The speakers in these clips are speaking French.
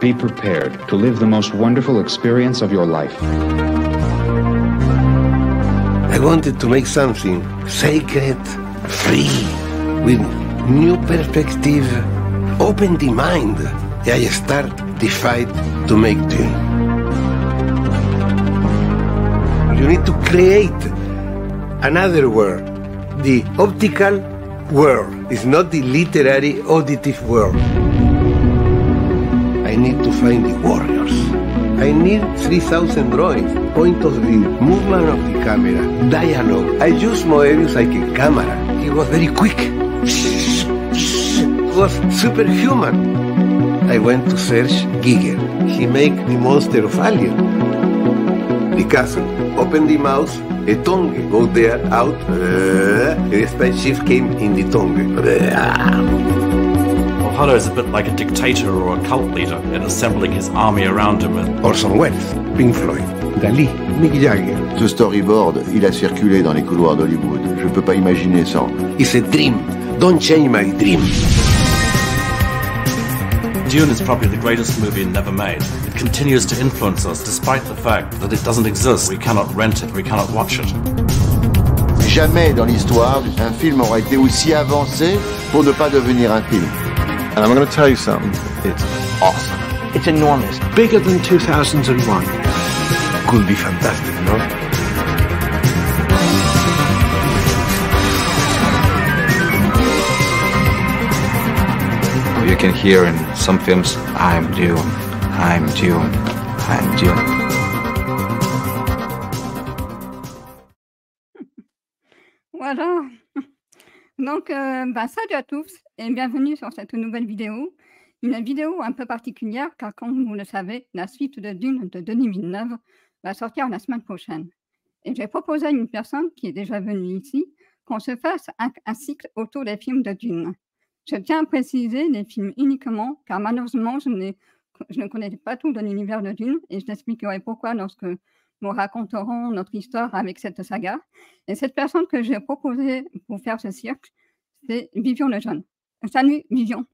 Be prepared to live the most wonderful experience of your life. I wanted to make something sacred, free, with new perspective, open the mind. I start the fight to make Dune. You need to create another world. The optical world is not the literary, auditive world. I need to find the warriors. I need 3,000 drawings, point of view, movement of the camera, dialogue. I use Moebius like a camera. He was very quick. He was superhuman. I went to search Giger. He made the monster of Alien. The castle, open the mouth, a tongue, go there, out. The spaceship came in the tongue. Mulholland is a bit like a dictator or a cult leader in assembling his army around him. Orson Welles, Pink Floyd, Dali, Mick Jagger. Ce storyboard, il a circulé dans les couloirs d'Hollywood. Je peux pas imaginer sans. It's a dream. Don't change my dream. Dune is probably the greatest movie never made. It continues to influence us despite the fact that it doesn't exist. We cannot rent it, we cannot watch it. Jamais dans l'histoire, un film aura été aussi avancé pour ne pas devenir un film. And I'm going to tell you something, it's awesome. It's enormous. Bigger than 2001. Could be fantastic, no? You can hear in some films, I'm Dune, I'm Dune, I'm Dune. Voilà. Donc, salut à tous et bienvenue sur cette nouvelle vidéo. Une vidéo un peu particulière car, comme vous le savez, la suite de Dune de Denis Villeneuve va sortir la semaine prochaine. Et j'ai proposé à une personne qui est déjà venue ici qu'on se fasse un cycle autour des films de Dune. Je tiens à préciser les films uniquement car malheureusement, je ne connais pas tout de l'univers de Dune et je t'expliquerai pourquoi lorsque nous raconterons notre histoire avec cette saga. Et cette personne que j'ai proposée pour faire ce cirque, c'est Vivian Lejeune. Salut Vivian.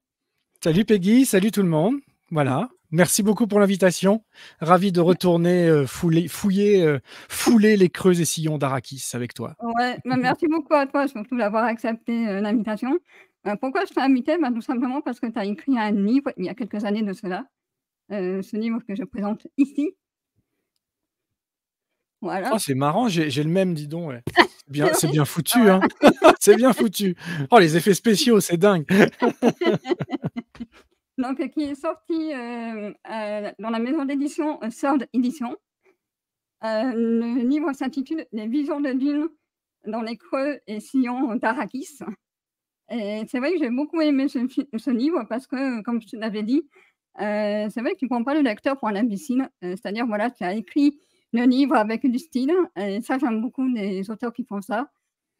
Salut Peggy, salut tout le monde. Voilà, merci beaucoup pour l'invitation. Ravi de retourner fouler les creux et sillons d'Arrakis avec toi. Ouais, merci beaucoup à toi surtout d'avoir accepté l'invitation. Pourquoi je t'ai invité? Tout simplement parce que tu as écrit un livre il y a quelques années de cela. Ce livre que je présente ici. Voilà. Oh, c'est marrant, j'ai le même, dis donc. Ouais. C'est bien foutu, hein. C'est bien foutu. Oh, les effets spéciaux, c'est dingue. Donc, qui est sorti dans la maison d'édition Third Edition. Le livre s'intitule « Les visions de Dune dans les creux et sillons d'Arrakis ». Et c'est vrai que j'ai beaucoup aimé ce livre parce que, comme je te l'avais dit, c'est vrai que tu ne prends pas le lecteur pour un imbécile. C'est-à-dire, voilà, tu as écrit le livre avec du style. Et ça, j'aime beaucoup les auteurs qui font ça.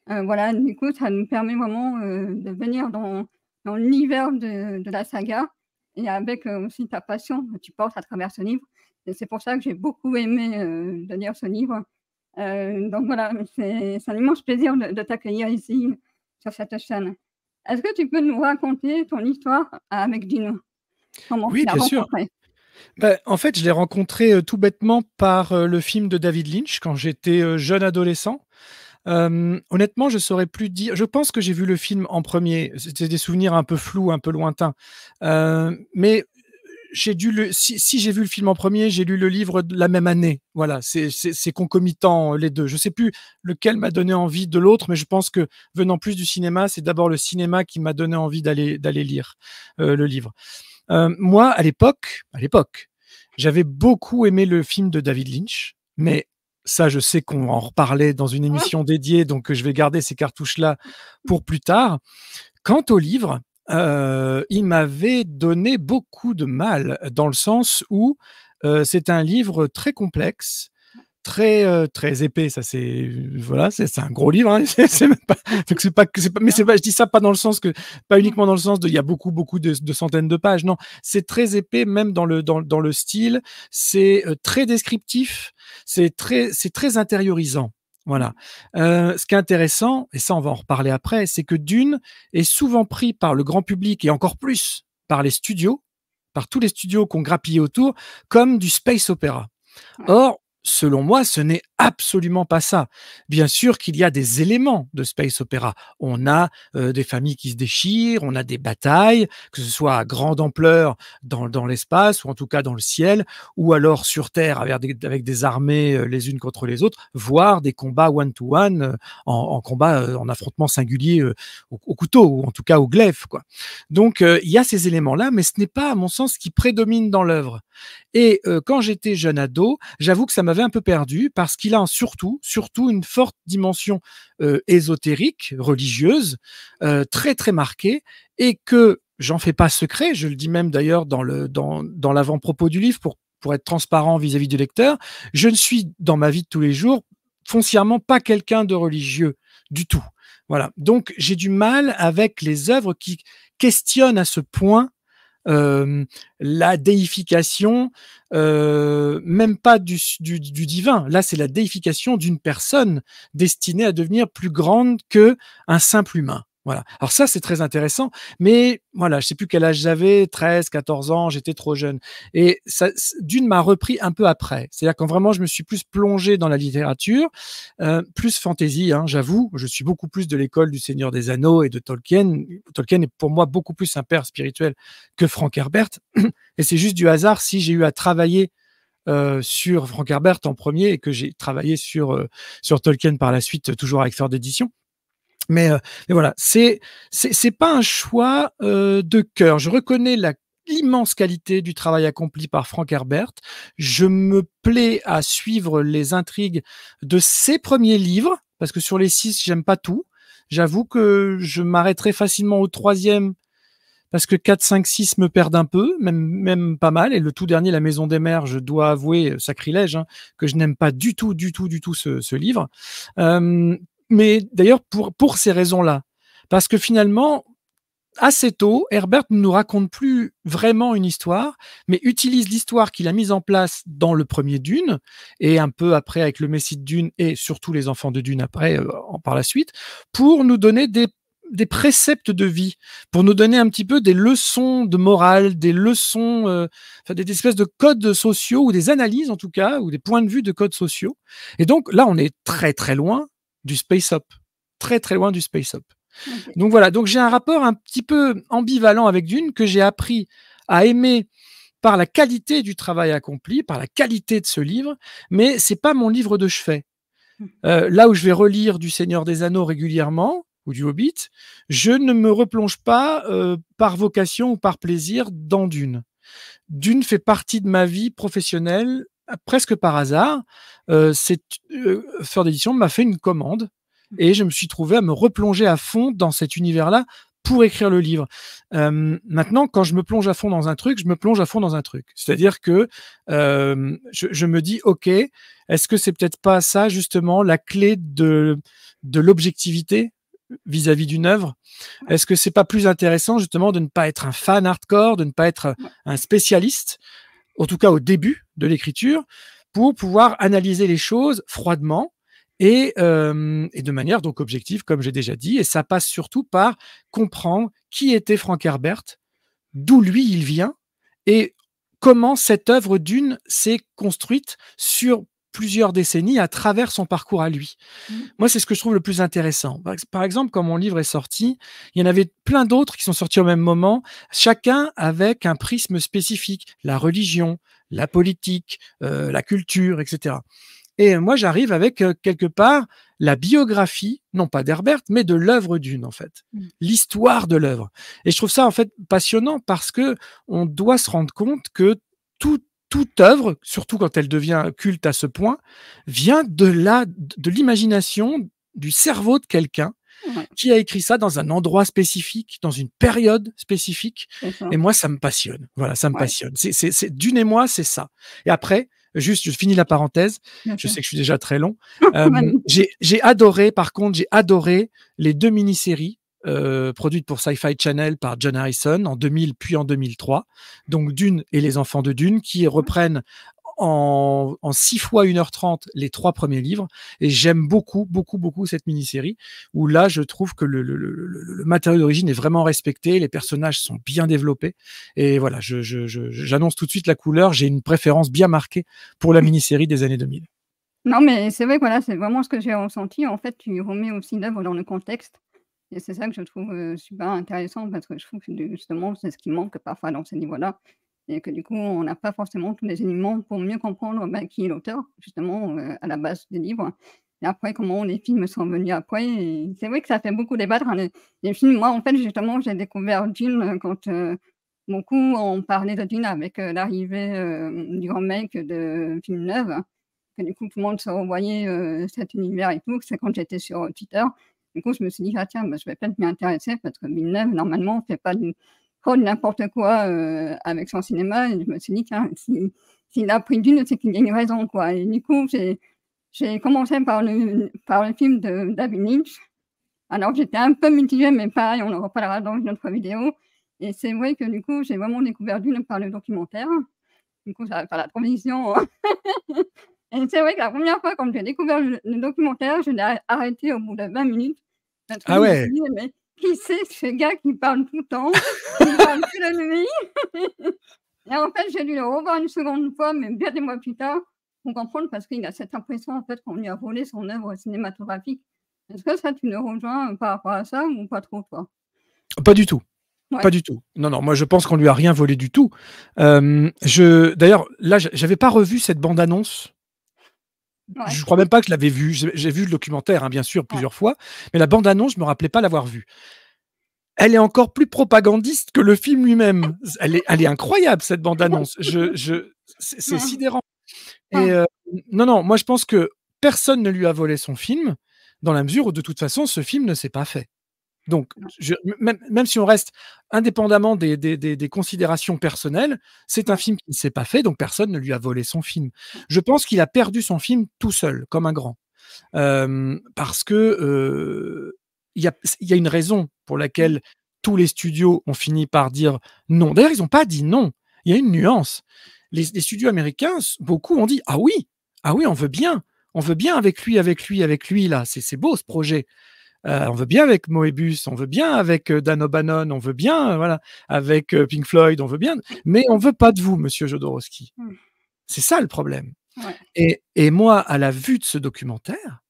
Voilà, du coup, ça nous permet vraiment de venir dans l'univers de la saga et avec aussi ta passion que tu portes à travers ce livre. Et c'est pour ça que j'ai beaucoup aimé de lire ce livre. Donc voilà, c'est un immense plaisir de t'accueillir ici sur cette chaîne. Est-ce que tu peux nous raconter ton histoire avec Dune? Oui, bien sûr. En fait, je l'ai rencontré tout bêtement par le film de David Lynch quand j'étais jeune adolescent. Honnêtement, je saurais plus dire. Je pense que j'ai vu le film en premier. C'était des souvenirs un peu flous, un peu lointains. Mais j'ai dû si j'ai vu le film en premier, j'ai lu le livre la même année. Voilà, c'est concomitant les deux. Je sais plus lequel m'a donné envie de l'autre, mais je pense que venant plus du cinéma, c'est d'abord le cinéma qui m'a donné envie d'aller lire le livre. Moi, à l'époque, j'avais beaucoup aimé le film de David Lynch, mais ça, je sais qu'on en reparlait dans une émission dédiée, donc je vais garder ces cartouches-là pour plus tard. Quant au livre, il m'avait donné beaucoup de mal, dans le sens où c'est un livre très complexe, très épais. Ça, c'est voilà, c'est un gros livre. Hein, je dis ça pas dans le sens pas uniquement dans le sens de il y a beaucoup de centaines de pages. Non, c'est très épais, même dans le style. C'est très descriptif. C'est très intériorisant. Voilà. Ce qui est intéressant, et ça on va en reparler après, c'est que Dune est souvent pris par le grand public et encore plus par les studios par tous les studios qui ont grappillé autour comme du space opéra. Ouais. Or, selon moi, ce n'est absolument pas ça. Bien sûr qu'il y a des éléments de space opéra. On a des familles qui se déchirent, on a des batailles, que ce soit à grande ampleur dans l'espace, ou en tout cas dans le ciel, ou alors sur Terre avec des armées les unes contre les autres, voire des combats one-to-one en combat, en affrontement singulier au couteau, ou en tout cas au glaive, quoi. Donc, il y a ces éléments-là, mais ce n'est pas, à mon sens, ce qui prédomine dans l'œuvre. Et quand j'étais jeune ado, j'avoue que ça m'avait un peu perdu parce qu'il a surtout une forte dimension ésotérique, religieuse, très très marquée, et que j'en fais pas secret, je le dis même d'ailleurs dans l'avant-propos du livre pour être transparent vis-à-vis du lecteur, je ne suis dans ma vie de tous les jours foncièrement pas quelqu'un de religieux du tout. Voilà. Donc j'ai du mal avec les œuvres qui questionnent à ce point la déification, même pas du divin. Là, c'est la déification d'une personne destinée à devenir plus grande que un simple humain. Voilà. Alors ça, c'est très intéressant, mais voilà, je sais plus quel âge j'avais, 13, 14 ans, j'étais trop jeune. Et ça, Dune m'a repris un peu après. C'est-à-dire quand vraiment je me suis plus plongé dans la littérature, plus fantasy, hein, j'avoue, je suis beaucoup plus de l'école du Seigneur des Anneaux et de Tolkien. Tolkien est pour moi beaucoup plus un père spirituel que Frank Herbert. Et c'est juste du hasard si j'ai eu à travailler sur Frank Herbert en premier et que j'ai travaillé sur Tolkien par la suite, toujours avec Third Edition. Mais voilà, c'est pas un choix de cœur. Je reconnais l'immense qualité du travail accompli par Frank Herbert. Je me plais à suivre les intrigues de ses premiers livres, parce que sur les 6, j'aime pas tout. J'avoue que je m'arrêterai facilement au 3e, parce que 4, 5, 6 me perdent un peu, même pas mal. Et le tout dernier, La Maison des Mers, je dois avouer, sacrilège, hein, que je n'aime pas du tout ce livre. Mais d'ailleurs, pour ces raisons-là. Parce que finalement, assez tôt, Herbert ne nous raconte plus vraiment une histoire, mais utilise l'histoire qu'il a mise en place dans le premier Dune, et un peu après avec le Messie de Dune, et surtout les enfants de Dune après, par la suite, pour nous donner des préceptes de vie, pour nous donner un petit peu des leçons de morale, des leçons, des espèces de codes sociaux, ou des analyses en tout cas, ou des points de vue de codes sociaux. Et donc là, on est très très loin du space up, très très loin du space up. Okay. Donc voilà, donc j'ai un rapport un petit peu ambivalent avec Dune, que j'ai appris à aimer par la qualité du travail accompli, par la qualité de ce livre, mais c'est pas mon livre de chevet. Là où je vais relire du Seigneur des Anneaux régulièrement, ou du Hobbit, je ne me replonge pas par vocation ou par plaisir dans Dune. Dune fait partie de ma vie professionnelle presque par hasard. Third Edition m'a fait une commande et je me suis trouvé à me replonger à fond dans cet univers-là pour écrire le livre. Maintenant, quand je me plonge à fond dans un truc, je me plonge à fond dans un truc. C'est-à-dire que je me dis, OK, est-ce que c'est peut-être pas ça, justement, la clé de l'objectivité vis-à-vis d'une œuvre? Est-ce que c'est pas plus intéressant, justement, de ne pas être un fan hardcore, de ne pas être un spécialiste, en tout cas au début de l'écriture, pour pouvoir analyser les choses froidement et de manière donc objective, comme j'ai déjà dit. Et ça passe surtout par comprendre qui était Frank Herbert, d'où lui il vient, et comment cette œuvre Dune s'est construite sur plusieurs décennies à travers son parcours à lui. Moi, c'est ce que je trouve le plus intéressant. Par exemple, quand mon livre est sorti, il y en avait plein d'autres qui sont sortis au même moment, chacun avec un prisme spécifique, la religion, la politique, la culture, etc. Et moi, j'arrive avec, quelque part, la biographie, non pas d'Herbert, mais de l'œuvre Dune, en fait. L'histoire de l'œuvre. Et je trouve ça, en fait, passionnant parce que on doit se rendre compte que toute œuvre, surtout quand elle devient culte à ce point, vient de l'imagination, du cerveau de quelqu'un qui a écrit ça dans un endroit spécifique, dans une période spécifique. Et moi, ça me passionne. Voilà, ça me passionne. C'est Dune et moi, c'est ça. Et après, juste, je finis la parenthèse. Je sais que je suis déjà très long. J'ai adoré les 2 mini-séries produites pour Sci-Fi Channel par John Harrison en 2000 puis en 2003. Donc Dune et les enfants de Dune, qui reprennent en 6 fois 1h30 les 3 premiers livres, et j'aime beaucoup cette mini-série, où là, je trouve que le matériau d'origine est vraiment respecté, les personnages sont bien développés, et voilà, j'annonce tout de suite la couleur, j'ai une préférence bien marquée pour la mini-série des années 2000. Non, mais c'est vrai que voilà, c'est vraiment ce que j'ai ressenti. En fait, tu remets aussi l'œuvre dans le contexte et c'est ça que je trouve, super intéressant parce que je trouve que justement, c'est ce qui manque parfois dans ces livres-là et que du coup, on n'a pas forcément tous les éléments pour mieux comprendre, bah, qui est l'auteur justement, à la base des livres et après comment les films sont venus après et c'est vrai que ça fait beaucoup débattre, hein, les films. Moi, en fait, justement, j'ai découvert Dune, quand, beaucoup ont parlé de Dune avec, l'arrivée, du remake de Villeneuve. Que du coup, tout le monde se revoyait, cet univers et tout. C'est quand j'étais sur, Twitter. Du coup, je me suis dit: «Ah tiens, bah, je vais peut-être m'y intéresser» parce que Villeneuve, normalement, fait pas trop n'importe quoi, avec son cinéma et je me suis dit: «Tiens, s'il a pris Dune, c'est qu'il y a une raison, quoi» et du coup, j'ai commencé par le film de David Lynch. Alors j'étais un peu mitigée, mais pareil, on en reparlera dans une autre vidéo et c'est vrai que du coup, j'ai vraiment découvert Dune par le documentaire. Du coup, ça va faire la transition. Et c'est vrai que la première fois quand j'ai découvert le documentaire, je l'ai arrêté au bout de 20 minutes parce que Ah je me ouais! suis dit: «Mais qui c'est ce gars qui parle tout le temps? Il parle que de lui?» Et en fait, j'ai dû le revoir une seconde fois, mais bien des mois plus tard, pour comprendre parce qu'il a cette impression en fait qu'on lui a volé son œuvre cinématographique. Est-ce que ça, tu le rejoins, par rapport à ça ou pas trop toi? Pas du tout. Ouais, Pas du tout. Non, non, moi je pense qu'on lui a rien volé du tout. D'ailleurs, là, j'avais pas revu cette bande-annonce. ouais, Je crois même pas que je l'avais vue. J'ai vu le documentaire, hein, bien sûr, ouais. plusieurs fois, mais la bande-annonce, je me rappelais pas l'avoir vue. Elle est encore plus propagandiste que le film lui-même. Elle est incroyable cette bande-annonce. C'est Mmh. sidérant. Et Mmh. non, non, moi je pense que personne ne lui a volé son film, dans la mesure où de toute façon ce film ne s'est pas fait. Donc, même si on reste indépendamment des considérations personnelles, c'est un Ouais. film qui ne s'est pas fait, donc personne ne lui a volé son film. Je pense qu'il a perdu son film tout seul, comme un grand. Parce que il y a une raison pour Mmh. laquelle tous les studios ont fini par dire non. D'ailleurs, ils n'ont pas dit non. Il y a une nuance. Les studios américains, beaucoup ont dit ah oui, on veut bien avec lui, là. C'est beau ce projet. On veut bien avec Moebius, on veut bien avec Dan O'Bannon, on veut bien, voilà, avec Pink Floyd, on veut bien, mais on veut pas de vous, Monsieur Jodorowsky. Mmh. C'est ça le problème. Ouais, Et moi, à la vue de ce documentaire,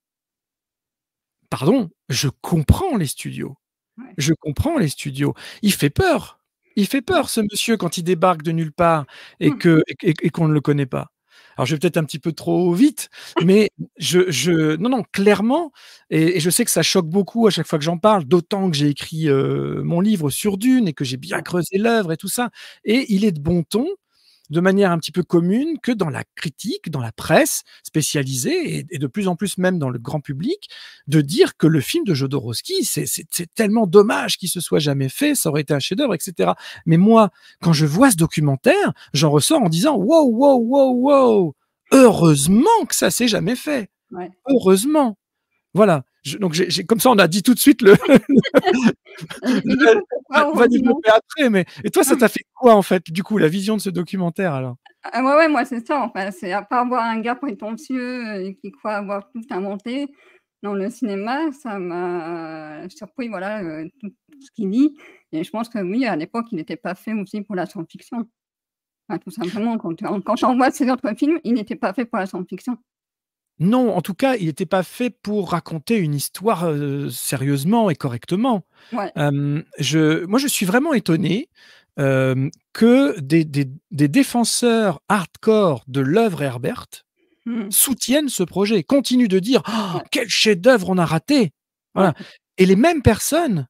pardon, je comprends les studios. ouais, Je comprends les studios. Il fait peur. Il fait ouais. peur ce monsieur quand il débarque de nulle part et Mmh. que et qu'on ne le connaît pas. Alors je vais peut-être un petit peu trop vite, mais non, non, clairement et je sais que ça choque beaucoup à chaque fois que j'en parle, d'autant que j'ai écrit, mon livre sur Dune et que j'ai bien Ouais. creusé l'œuvre et tout ça et il est de bon ton de manière un petit peu commune que dans la critique, dans la presse spécialisée et de plus en plus même dans le grand public, de dire que le film de Jodorowsky, c'est tellement dommage qu'il se soit jamais fait, ça aurait été un chef-d'œuvre, etc. Mais moi, quand je vois ce documentaire, j'en ressors en disant wow, wow, wow, wow, heureusement que ça s'est jamais fait, Ouais. heureusement. Voilà. Donc comme ça, on a dit tout de suite le. Et du coup, pourquoi On va heureusement? développer après, mais et toi, ça Mmh. t'a fait quoi en fait, du coup, la vision de ce documentaire alors? Ah ouais, ouais, moi, c'est ça, enfin, c'est à part voir un gars prétentieux, qui croit avoir tout inventé dans le cinéma, ça m'a surpris, voilà, tout ce qu'il dit et je pense que oui, à l'époque, il n'était pas fait aussi pour la science-fiction. Enfin, tout simplement, quand on voit ses autres films, il n'était pas fait pour la science-fiction. Non, en tout cas, il était pas fait pour raconter une histoire, sérieusement et correctement. Ouais. Moi, je suis vraiment étonné, que des défenseurs hardcore de l'œuvre Herbert Mmh. soutiennent ce projet, continuent de dire: «Oh, Ouais, quel chef-d'œuvre on a raté!» ouais. Voilà et les mêmes personnes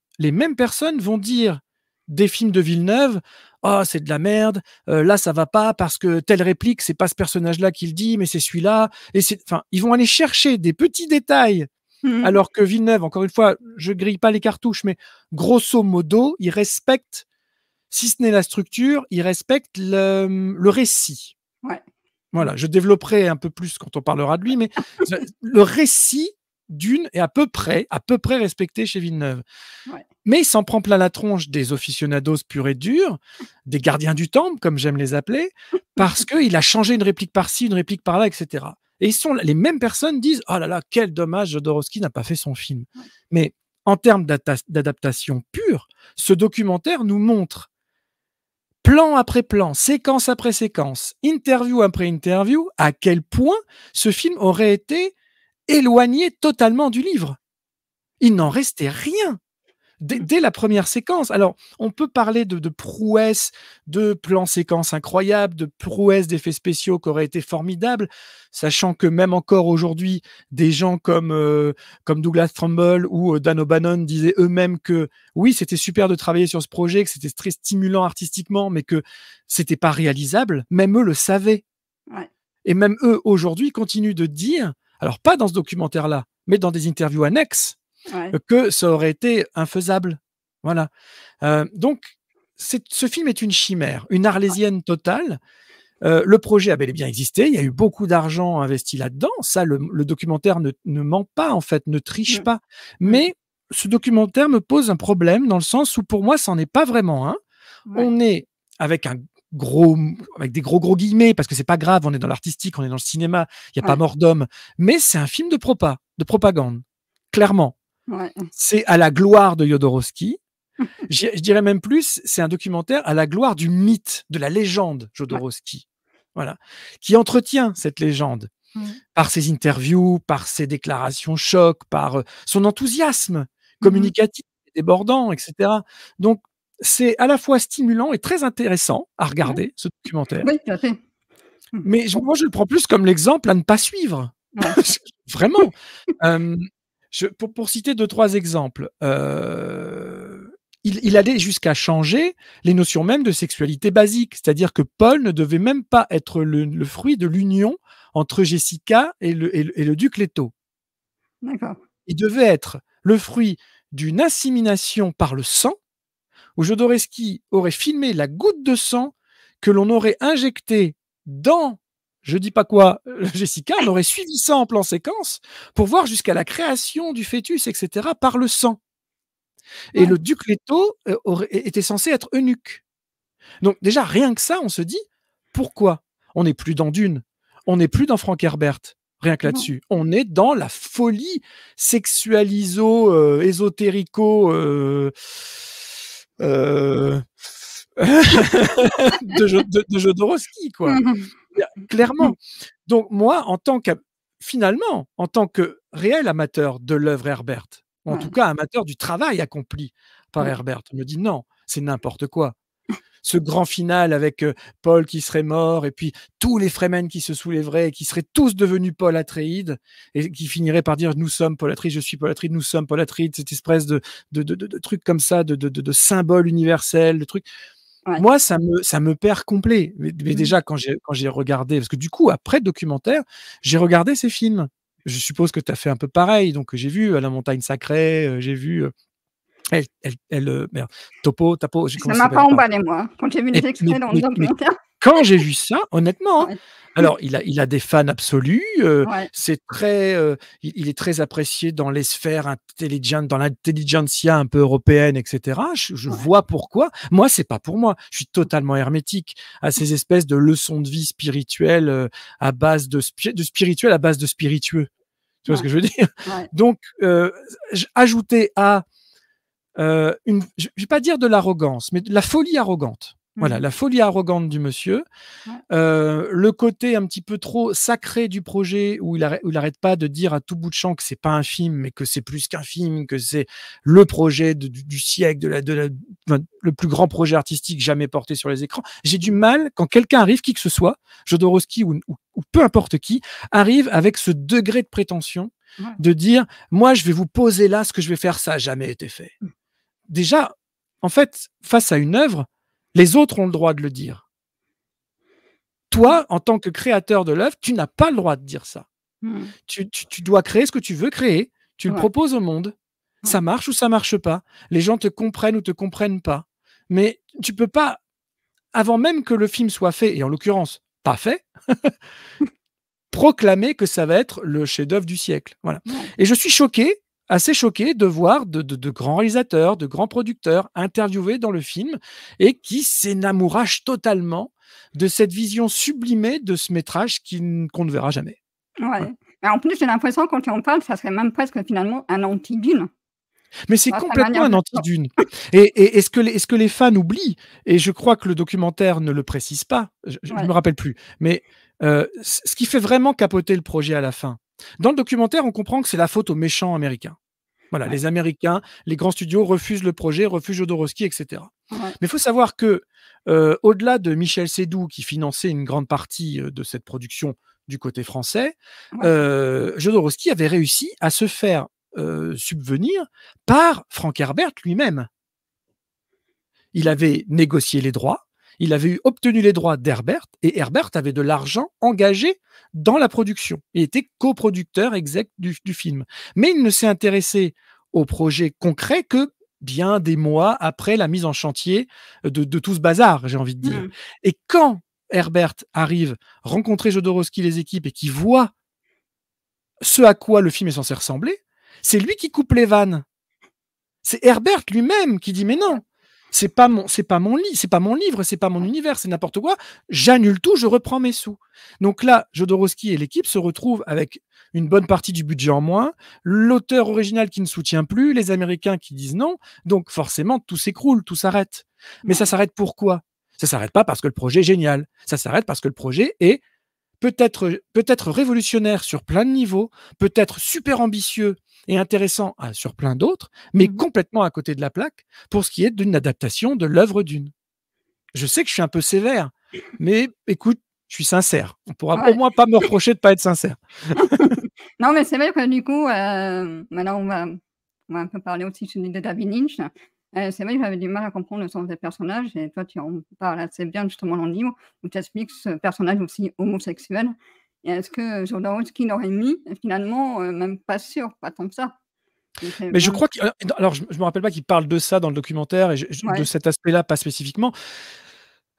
vont dire des films de Villeneuve: «Oh, c'est de la merde, là, ça va pas parce que telle réplique, c'est pas ce personnage-là qui le dit, mais c'est celui-là» et c'est enfin, ils vont aller chercher des petits détails Mmh mh. alors que Villeneuve, encore une fois, je grille pas les cartouches, mais grosso modo, il respecte, si ce n'est la structure, il respecte le récit. Ouais. Mmh. Voilà, je développerai un peu plus quand on parlera de lui, mais le récit Dune est à peu près respecté chez Villeneuve. Ouais. Mais il s'en prend plein la tronche des aficionados purs et durs, des gardiens du temple, comme j'aime les appeler, parce qu'il a changé une réplique par-ci, une réplique par-là, etc. Et les mêmes personnes disent « Oh là là, quel dommage, Jodorowsky n'a pas fait son film. » Mais en termes d'adaptation pure, ce documentaire nous montre plan après plan, séquence après séquence, interview après interview, à quel point ce film aurait été éloigné totalement du livre. Il n'en restait rien. Dès la première séquence. Alors, on peut parler de prouesses, de plans séquences incroyables, de prouesses d'effets spéciaux qui auraient été formidables, sachant que même encore aujourd'hui, des gens comme Douglas Trumbull ou Dan O'Bannon disaient eux-mêmes que oui, c'était super de travailler sur ce projet, que c'était très stimulant artistiquement, mais que c'était pas réalisable. Même eux le savaient. Ouais. Et même eux, aujourd'hui, continuent de dire, alors pas dans ce documentaire-là, mais dans des interviews annexes, que ça aurait été infaisable. Voilà. Donc, ce film est une chimère, une arlésienne totale. Le projet a bel et bien existé. Il y a eu beaucoup d'argent investi là-dedans. Ça, le documentaire ne ment pas, en fait, ne triche pas. Mais ce documentaire me pose un problème dans le sens où, pour moi, ça n'en est pas vraiment un. On est avec des gros guillemets, parce que c'est pas grave, on est dans l'artistique, on est dans le cinéma, il n'y a pas mort d'homme. Mais c'est un film de propagande, clairement. Ouais. C'est à la gloire de Jodorowsky. Je dirais même plus, c'est un documentaire à la gloire du mythe, de la légende Jodorowsky. Voilà. Qui entretient cette légende par ses interviews, par ses déclarations choc, par son enthousiasme communicatif, débordant, etc. Donc, c'est à la fois stimulant et très intéressant à regarder, ce documentaire. Oui, tout à fait. Mais moi, je le prends plus comme l'exemple à ne pas suivre. Vraiment. Pour citer 2-3 exemples, il allait jusqu'à changer les notions même de sexualité basique, c'est-à-dire que Paul ne devait même pas être le fruit de l'union entre Jessica et le duc Leto. D'accord. Il devait être le fruit d'une insémination par le sang, où Jodorowsky aurait filmé la goutte de sang que l'on aurait injectée dans je dis pas quoi, Jessica, on aurait suivi ça en plan séquence pour voir jusqu'à la création du fœtus, etc., par le sang. Et le duc Leto était censé être eunuque. Donc déjà, rien que ça, on se dit, pourquoi? On n'est plus dans Dune, on n'est plus dans Frank Herbert, rien que là-dessus. On est dans la folie ésotérico de Jodorowsky, quoi. Clairement. Donc moi, finalement, en tant que réel amateur de l'œuvre Herbert, en tout cas amateur du travail accompli par Herbert, me dit non, c'est n'importe quoi. Ce grand final avec Paul qui serait mort et puis tous les Fremen qui se soulèveraient et qui seraient tous devenus Paul Atreides et qui finiraient par dire nous sommes Paul Atreides, je suis Paul Atreides, nous sommes Paul Atreides, cette espèce de truc comme ça, de symbole universel, de truc. Moi, ça me perd complet. Mais déjà, quand j'ai regardé, parce que du coup, après le documentaire, j'ai regardé ces films. Je suppose que tu as fait un peu pareil. Donc, j'ai vu La Montagne Sacrée, j'ai vu Topo. Ça m'a pas emballé, moi, quand j'ai vu les extraits dans le documentaire. Quand j'ai vu ça, honnêtement, alors il a des fans absolus. C'est très, il est très apprécié dans les sphères intelligentes, dans l'intelligentsia un peu européenne, etc. Je vois pourquoi. Moi, c'est pas pour moi. Je suis totalement hermétique à ces espèces de leçons de vie spirituelles à base de spirituel à base de spiritueux. Tu vois ce que je veux dire? Donc, ajouter à je vais pas dire de l'arrogance, mais de la folie arrogante. Voilà, la folie arrogante du monsieur, le côté un petit peu trop sacré du projet où il arrête pas de dire à tout bout de champ que c'est pas un film, mais que c'est plus qu'un film, que c'est le projet du siècle, le plus grand projet artistique jamais porté sur les écrans. J'ai du mal quand quelqu'un arrive, qui que ce soit, Jodorowsky ou peu importe qui, arrive avec ce degré de prétention de dire moi je vais vous poser là ce que je vais faire, ça a jamais été fait. Déjà, en fait, face à une œuvre, les autres ont le droit de le dire. Toi, en tant que créateur de l'œuvre, tu n'as pas le droit de dire ça. Tu dois créer ce que tu veux créer, tu le proposes au monde, ça marche ou ça marche pas, les gens te comprennent ou te comprennent pas, mais tu peux pas, avant même que le film soit fait, et en l'occurrence pas fait, proclamer que ça va être le chef-d'œuvre du siècle. Voilà. Et je suis assez choqué de voir de grands réalisateurs, de grands producteurs interviewés dans le film et qui s'énamouragent totalement de cette vision sublimée de ce métrage qu'on ne verra jamais. Ouais. Mais en plus, j'ai l'impression, quand tu en parles, ça serait même presque finalement un anti-Dune. Mais c'est complètement un anti-Dune. Et ce que les fans oublient, et je crois que le documentaire ne le précise pas, je ne me rappelle plus, mais ce qui fait vraiment capoter le projet à la fin, dans le documentaire, on comprend que c'est la faute aux méchants américains. Voilà, les Américains, les grands studios refusent le projet, refusent Jodorowsky, etc. Mais il faut savoir que, au-delà de Michel Seydoux, qui finançait une grande partie de cette production du côté français, Jodorowsky avait réussi à se faire subvenir par Frank Herbert lui-même. Il avait négocié les droits, il avait obtenu les droits d'Herbert, et Herbert avait de l'argent engagé dans la production. Il était coproducteur exec du film. Mais il ne s'est intéressé au projet concret que bien des mois après la mise en chantier de tout ce bazar, j'ai envie de dire. Et quand Herbert arrive rencontrer Jodorowsky, les équipes, et qui voit ce à quoi le film est censé ressembler, c'est lui qui coupe les vannes. C'est Herbert lui-même qui dit « Mais non, c'est pas mon livre, c'est pas mon univers, c'est n'importe quoi. J'annule tout, je reprends mes sous. » Donc là, Jodorowsky et l'équipe se retrouvent avec une bonne partie du budget en moins, l'auteur original qui ne soutient plus, les Américains qui disent non. Donc forcément, tout s'écroule, tout s'arrête. Mais ça s'arrête pourquoi? Ça s'arrête pas parce que le projet est génial. Ça s'arrête parce que le projet est peut-être révolutionnaire sur plein de niveaux, peut-être super ambitieux et intéressant sur plein d'autres, mais complètement à côté de la plaque pour ce qui est d'une adaptation de l'œuvre Dune. Je sais que je suis un peu sévère, mais écoute, je suis sincère. On pourra au moins pas me reprocher de ne pas être sincère. Non, mais c'est vrai que du coup, maintenant on va un peu parler aussi de David Lynch. C'est vrai que j'avais du mal à comprendre le sens des personnages, et toi tu en parles assez bien justement dans le livre, où tu expliques ce personnage aussi homosexuel. Et est-ce que Jodorowsky l'aurait mis? Finalement, même pas sûr, pas tant que ça. Mais je crois alors je me rappelle pas qu'il parle de ça dans le documentaire, et de cet aspect-là pas spécifiquement.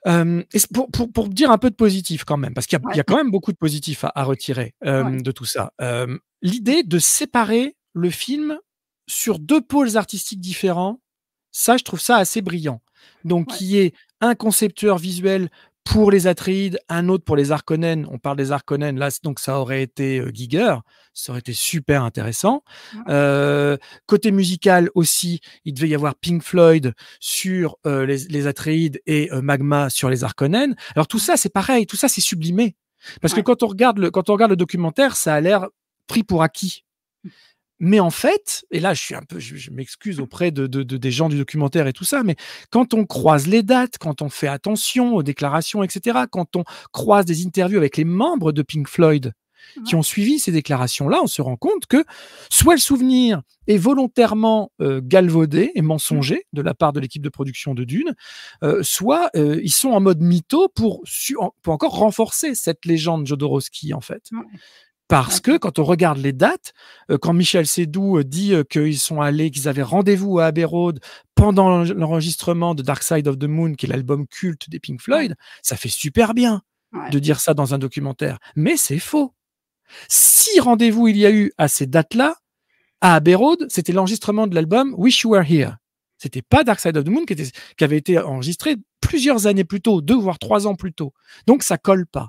Et pour dire un peu de positif quand même, parce qu'il y a quand même beaucoup de positif à retirer de tout ça. L'idée de séparer le film sur deux pôles artistiques différents, ça, je trouve ça assez brillant. Donc, qui est un concepteur visuel pour les Atreides, un autre pour les Harkonnen. On parle des Harkonnen, là, donc ça aurait été Giger. Ça aurait été super intéressant. Côté musical aussi, il devait y avoir Pink Floyd sur les Atreides et Magma sur les Harkonnen. Alors, tout ça, c'est pareil. Tout ça, c'est sublimé. Parce que quand on regarde le documentaire, ça a l'air pris pour acquis. Mais en fait, et là je m'excuse auprès des gens du documentaire et tout ça, mais quand on croise les dates, quand on fait attention aux déclarations, etc., quand on croise des interviews avec les membres de Pink Floyd qui ont suivi ces déclarations-là, on se rend compte que soit le souvenir est volontairement galvaudé et mensonger de la part de l'équipe de production de Dune, soit ils sont en mode mytho pour encore renforcer cette légende Jodorowsky, en fait. Parce que quand on regarde les dates, quand Michel Seydoux dit qu'ils avaient rendez-vous à Abbey Road pendant l'enregistrement de Dark Side of the Moon, qui est l'album culte des Pink Floyd, ça fait super bien de dire ça dans un documentaire. Mais c'est faux. Si rendez-vous il y a eu à ces dates-là, à Abbey Road, c'était l'enregistrement de l'album Wish You Were Here. C'était pas Dark Side of the Moon qui avait été enregistré plusieurs années plus tôt, 2 voire 3 ans plus tôt. Donc ça colle pas.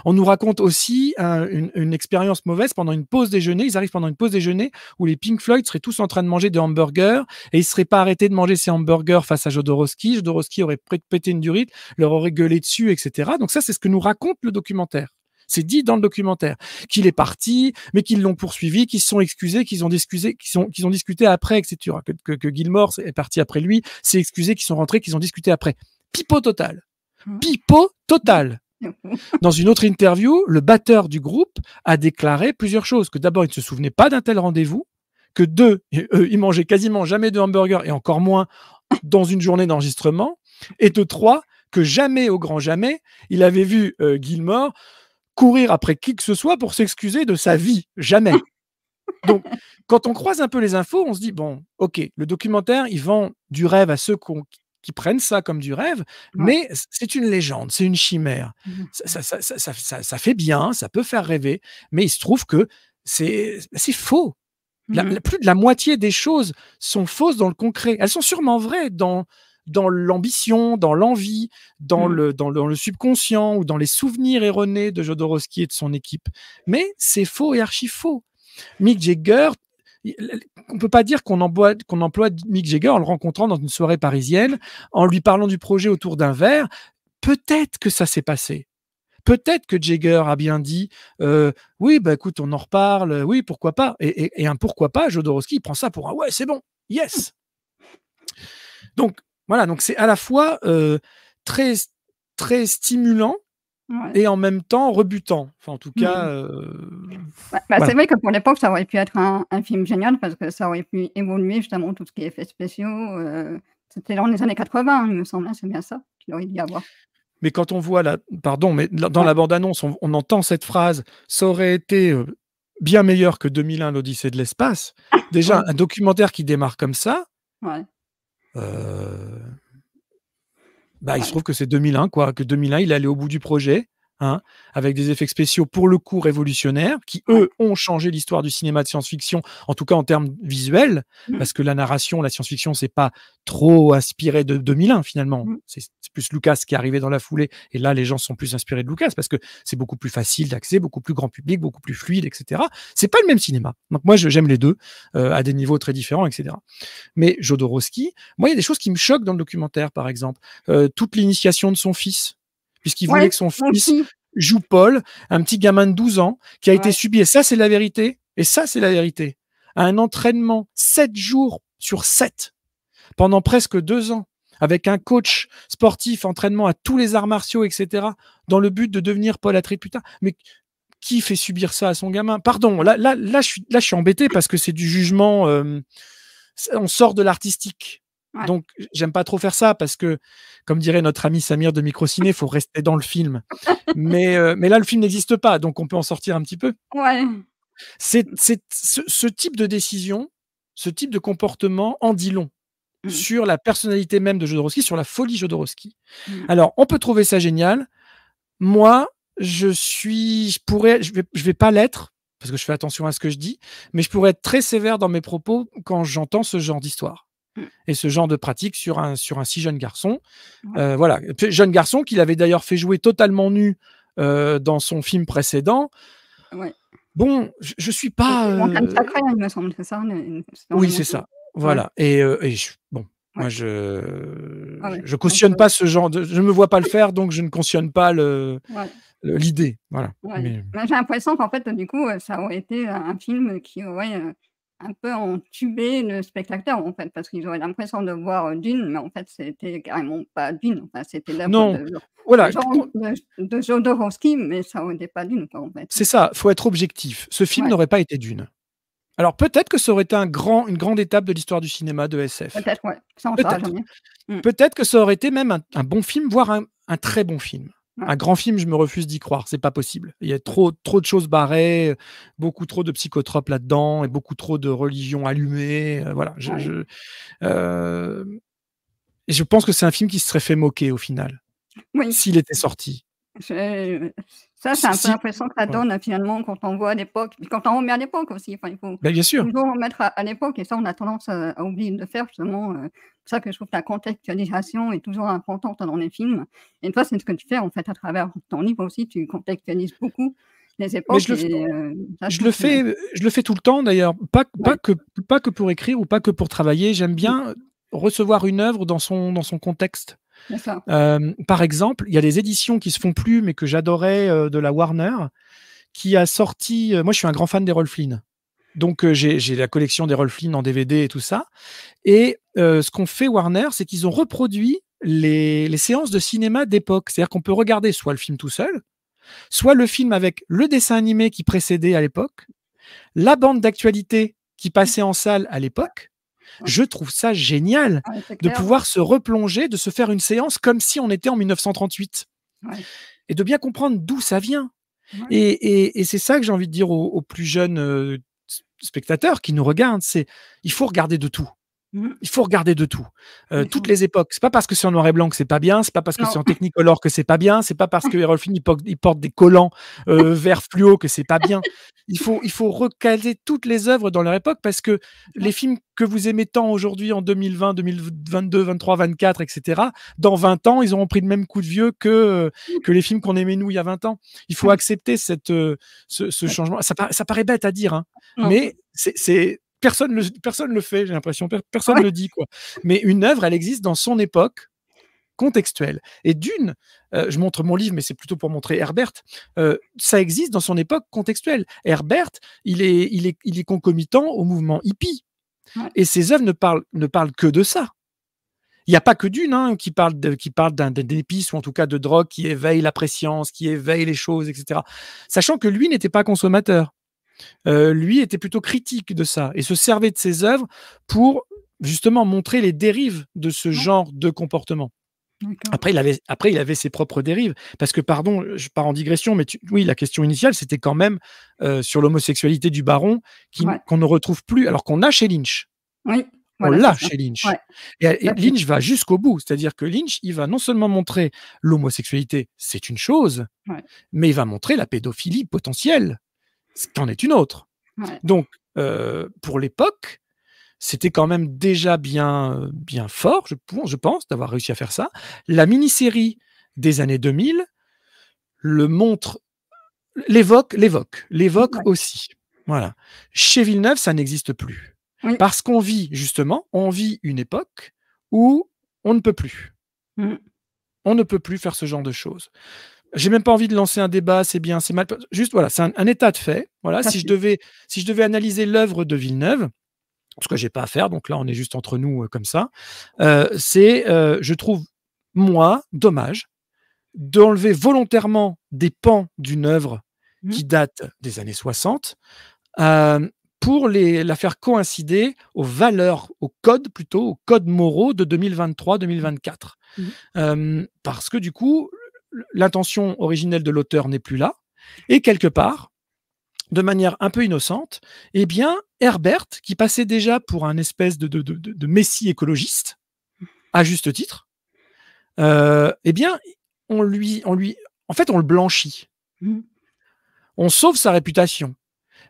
On nous raconte aussi une expérience mauvaise pendant une pause déjeuner. Ils arrivent pendant une pause déjeuner où les Pink Floyd seraient tous en train de manger des hamburgers et ils ne seraient pas arrêtés de manger ces hamburgers face à Jodorowsky. Jodorowsky aurait pété une durite, leur aurait gueulé dessus, etc. Donc ça, c'est ce que nous raconte le documentaire. C'est dit dans le documentaire qu'il est parti, mais qu'ils l'ont poursuivi, qu'ils se sont excusés, qu'ils ont discuté après, etc. Que Gilmour est parti après lui, s'est excusé, qu'ils sont rentrés, qu'ils ont discuté après. Pipeau total. Pipeau total. Dans une autre interview, le batteur du groupe a déclaré plusieurs choses. Que d'abord, il ne se souvenait pas d'un tel rendez-vous. Que 2, il mangeait quasiment jamais de hamburger et encore moins dans une journée d'enregistrement. Et de 3, que jamais, au grand jamais, il avait vu Gilmour courir après qui que ce soit pour s'excuser de sa vie. Jamais. Donc, quand on croise un peu les infos, on se dit, bon, ok, le documentaire, il vend du rêve à ceux qui prennent ça comme du rêve, mais c'est une légende, c'est une chimère. Ça fait bien, ça peut faire rêver, mais il se trouve que c'est faux. Plus de la moitié des choses sont fausses dans le concret. Elles sont sûrement vraies dans l'ambition, dans l'envie, dans le subconscient ou dans les souvenirs erronés de Jodorowsky et de son équipe. Mais c'est faux et archi faux. Mick Jagger, on ne peut pas dire qu'on emploie Mick Jagger en le rencontrant dans une soirée parisienne, en lui parlant du projet autour d'un verre. Peut-être que ça s'est passé. Peut-être que Jagger a bien dit oui, bah écoute, on en reparle, oui, pourquoi pas. Et un pourquoi pas, Jodorowsky prend ça pour un ouais, c'est bon, yes. Donc voilà, donc c'est à la fois très, très stimulant et en même temps rebutant. Enfin, en tout cas. Voilà. C'est vrai que pour l'époque, ça aurait pu être un film génial parce que ça aurait pu évoluer justement tout ce qui est effets spéciaux. C'était dans les années 80, il me semble, c'est bien ça qu'il aurait dû y avoir. Mais quand on voit dans la bande-annonce, on entend cette phrase, ça aurait été bien meilleur que 2001, l'Odyssée de l'espace. Déjà, un documentaire qui démarre comme ça, il se trouve que c'est 2001, quoi, que 2001, il est allé au bout du projet, avec des effets spéciaux pour le coup révolutionnaires, qui eux ont changé l'histoire du cinéma de science-fiction, en tout cas en termes visuels, parce que la narration, la science-fiction, c'est pas trop inspiré de 2001 finalement. C'est plus Lucas qui est arrivé dans la foulée, et là les gens sont plus inspirés de Lucas parce que c'est beaucoup plus facile d'accès, beaucoup plus grand public, beaucoup plus fluide, etc. C'est pas le même cinéma. Donc moi j'aime les deux à des niveaux très différents, etc. Mais Jodorowsky, moi il y a des choses qui me choquent dans le documentaire, par exemple toute l'initiation de son fils, puisqu'il voulait que son fils joue Paul, un petit gamin de 12 ans qui a été subi, et ça c'est la vérité, à un entraînement 7 jours sur 7 pendant presque 2 ans, avec un coach sportif, entraînement à tous les arts martiaux, etc., dans le but de devenir Paul Atreides plus tard. Mais qui fait subir ça à son gamin? Pardon, là, je suis embêté parce que c'est du jugement, on sort de l'artistique. Donc, j'aime pas trop faire ça parce que, comme dirait notre ami Samir de Microciné, il faut rester dans le film. Mais là, le film n'existe pas, donc on peut en sortir un petit peu. C'est ce type de décision, ce type de comportement en dit long sur la personnalité même de Jodorowsky, sur la folie Jodorowsky. Alors, on peut trouver ça génial. Moi, je vais pas l'être, parce que je fais attention à ce que je dis, mais je pourrais être très sévère dans mes propos quand j'entends ce genre d'histoire. Et ce genre de pratique sur un si jeune garçon. Voilà. Jeune garçon qu'il avait d'ailleurs fait jouer totalement nu dans son film précédent. Bon, je suis pas... il me semble, c'est ça oui, c'est ça. Voilà. Moi, je cautionne pas ce genre de... Je ne me vois pas le faire, donc je ne cautionne pas l'idée. Voilà. Mais j'ai l'impression qu'en fait, du coup, ça aurait été un film qui aurait... un peu entubé le spectateur, en fait, parce qu'ils auraient l'impression de voir Dune, mais en fait, c'était carrément pas Dune. Enfin, c'était l'œuvre de Jodorowsky, mais ça n'aurait été pas Dune, quoi, en fait. C'est ça, il faut être objectif. Ce film n'aurait pas été Dune. Alors, peut-être que ça aurait été une grande étape de l'histoire du cinéma de SF. Peut-être, ça on saura jamais. Peut-être que ça aurait été même un bon film, voire un très bon film. Un grand film, je me refuse d'y croire, c'est pas possible. Il y a trop de choses barrées, beaucoup trop de psychotropes là-dedans, et beaucoup trop de religion allumée. Voilà. Et je pense que c'est un film qui se serait fait moquer au final, s'il était sorti. Ça, c'est un peu l'impression que ça donne finalement quand on voit à l'époque, quand on remet à l'époque aussi. Enfin, il faut bien sûr toujours remettre à l'époque, et ça, on a tendance à oublier de le faire, justement. C'est ça que je trouve que la contextualisation est toujours importante dans les films. Et toi, c'est ce que tu fais en fait à travers ton livre aussi, tu contextualises beaucoup les époques. Je le fais tout le temps d'ailleurs, pas que pour écrire ou pas que pour travailler. J'aime bien recevoir une œuvre dans son contexte. Par exemple, il y a des éditions qui se font plus, mais que j'adorais, de la Warner, qui a sorti. Moi, je suis un grand fan d'Errol Flynn, donc j'ai la collection d'Errol Flynn en DVD et tout ça. Et ce qu'ont fait Warner, c'est qu'ils ont reproduit les séances de cinéma d'époque. C'est-à-dire qu'on peut regarder soit le film tout seul, soit le film avec le dessin animé qui précédait à l'époque, la bande d'actualité qui passait en salle à l'époque. Je trouve ça génial de pouvoir se replonger, de se faire une séance comme si on était en 1938 et de bien comprendre d'où ça vient. Et c'est ça que j'ai envie de dire aux plus jeunes spectateurs qui nous regardent, c'est il faut regarder de tout. Il faut regarder de tout, toutes les époques. C'est pas parce que c'est en noir et blanc que c'est pas bien, c'est pas parce que c'est en Technicolor que c'est pas bien, c'est pas parce que Errol Flynn il porte des collants vert fluo que c'est pas bien. Il faut recaler toutes les œuvres dans leur époque parce que les films que vous aimez tant aujourd'hui en 2020, 2022, 23, 24, etc., dans 20 ans, ils auront pris le même coup de vieux que les films qu'on aimait nous il y a 20 ans. Il faut accepter ce changement. Ça paraît bête à dire, hein, mais c'est personne le fait, j'ai l'impression. Personne le dit, quoi. Mais une œuvre, elle existe dans son époque contextuelle. Et je montre mon livre, mais c'est plutôt pour montrer Herbert, ça existe dans son époque contextuelle. Herbert, il est concomitant au mouvement hippie. Et ses œuvres ne parlent que de ça. Il n'y a pas que Dune qui parle d'épices ou en tout cas de drogue qui éveille la préscience, qui éveille les choses, etc. Sachant que lui n'était pas consommateur. Lui était plutôt critique de ça et se servait de ses œuvres pour justement montrer les dérives de ce genre de comportement. Après, il avait ses propres dérives parce que, pardon, je pars en digression, mais oui, la question initiale, c'était quand même sur l'homosexualité du baron qu'on ne retrouve plus, alors qu'on a chez Lynch. Oui. On l'a chez Lynch. Et Lynch va jusqu'au bout, c'est-à-dire que Lynch, il va non seulement montrer l'homosexualité, c'est une chose, mais il va montrer la pédophilie potentielle, ce qu'en est une autre. Donc, pour l'époque, c'était quand même déjà bien fort, je pense, d'avoir réussi à faire ça. La mini-série des années 2000 le montre, l'évoque aussi. Voilà. Chez Villeneuve, ça n'existe plus. Parce qu'on vit, justement, une époque où on ne peut plus. On ne peut plus faire ce genre de choses. J'ai même pas envie de lancer un débat, c'est bien, c'est mal. Juste, voilà, c'est un état de fait. Voilà, si je devais analyser l'œuvre de Villeneuve, ce que j'ai pas à faire, donc là, on est juste entre nous comme ça, je trouve, moi, dommage d'enlever volontairement des pans d'une œuvre qui date des années 60 pour la faire coïncider aux valeurs, aux codes moraux de 2023-2024. Parce que du coup, l'intention originelle de l'auteur n'est plus là, et quelque part, de manière un peu innocente, eh bien, Herbert, qui passait déjà pour un espèce de messie écologiste, à juste titre, eh bien, en fait, on le blanchit. On sauve sa réputation.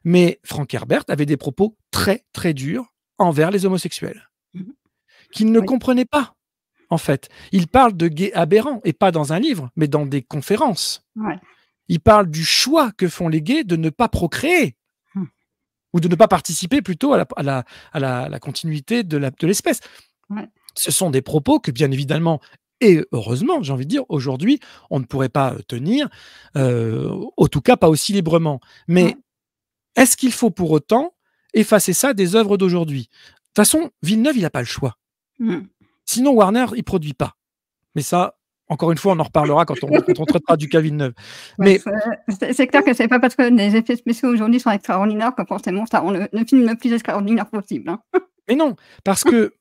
Mais Frank Herbert avait des propos très, très durs envers les homosexuels, qu'il ne comprenait pas. En fait, il parle de gays aberrants, et pas dans un livre, mais dans des conférences. Il parle du choix que font les gays de ne pas procréer, ou de ne pas participer plutôt à la continuité de l'espèce. Ce sont des propos que, bien évidemment, et heureusement, j'ai envie de dire, aujourd'hui, on ne pourrait pas tenir, en tout cas pas aussi librement. Mais est-ce qu'il faut pour autant effacer ça des œuvres d'aujourd'hui? De toute façon, Villeneuve, il n'a pas le choix. Sinon, Warner, il ne produit pas. Mais ça, encore une fois, on en reparlera quand on traitera du cas Villeneuve. Mais c'est clair que ce n'est pas parce que les effets spéciaux aujourd'hui sont extraordinaires que forcément ça rend le film le plus extraordinaire possible. Mais non, parce que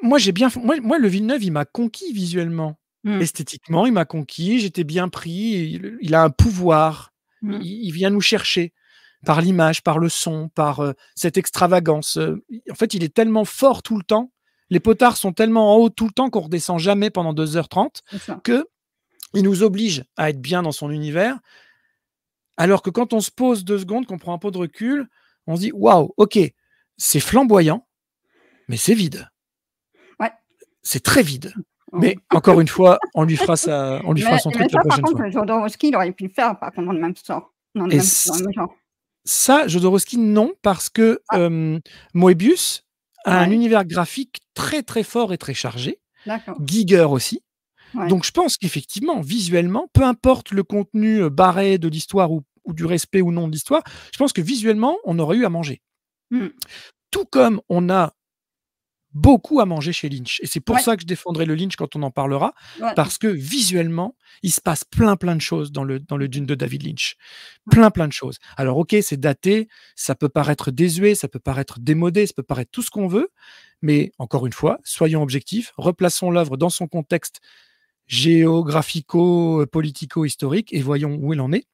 moi, le Villeneuve, il m'a conquis visuellement. Esthétiquement, il m'a conquis, j'étais bien pris. Il a un pouvoir. Il vient nous chercher par l'image, par le son, par cette extravagance. En fait, il est tellement fort tout le temps. Les potards sont tellement en haut tout le temps qu'on ne redescend jamais pendant 2h30 qu'il nous oblige à être bien dans son univers. Alors que quand on se pose 2 secondes, qu'on prend un peu de recul, on se dit « Waouh, ok, c'est flamboyant, mais c'est vide. » C'est très vide. Mais encore une fois, on lui fera son truc la prochaine fois. Par contre, Jodorowsky, il aurait pu le faire dans le même genre. Dans le même genre. Ça, Jodorowsky, non, parce que Moebius a un univers graphique très très fort et très chargé. Giger aussi. Donc je pense qu'effectivement, visuellement, peu importe le contenu barré de l'histoire ou du respect ou non de l'histoire, je pense que visuellement, on aurait eu à manger. Tout comme on a beaucoup à manger chez Lynch. Et c'est pour ça que je défendrai le Lynch quand on en parlera, parce que visuellement, il se passe plein de choses dans le Dune de David Lynch. Plein de choses. Alors ok, c'est daté, ça peut paraître désuet, ça peut paraître démodé, ça peut paraître tout ce qu'on veut, mais encore une fois, soyons objectifs, replaçons l'œuvre dans son contexte géographico-politico-historique et voyons où il en est.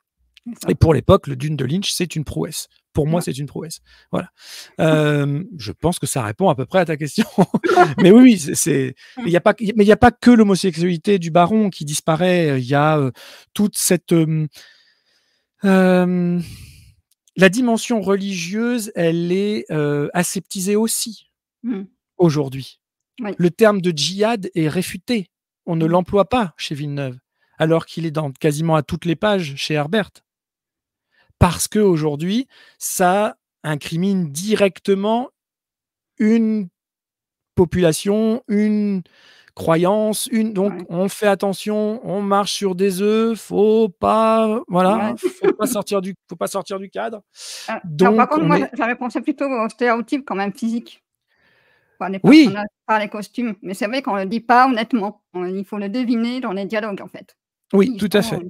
Et pour l'époque, le Dune de Lynch, c'est une prouesse. Pour moi, c'est une prouesse. Voilà. Je pense que ça répond à peu près à ta question. Mais oui, il n'y a pas que l'homosexualité du baron qui disparaît. Il y a toute cette la dimension religieuse, elle est aseptisée aussi aujourd'hui. Oui. Le terme de djihad est réfuté. On ne l'emploie pas chez Villeneuve, alors qu'il est dans quasiment à toutes les pages chez Herbert. Parce qu'aujourd'hui, ça incrimine directement une population, une croyance, donc on fait attention, on marche sur des œufs, faut pas sortir du cadre. Donc, par contre, moi, j'avais pensé plutôt aux stéréotypes quand même physiques. Par les personnages, par les costumes. Mais c'est vrai qu'on ne le dit pas honnêtement. Il faut le deviner dans les dialogues, en fait. Oui, tout à fait.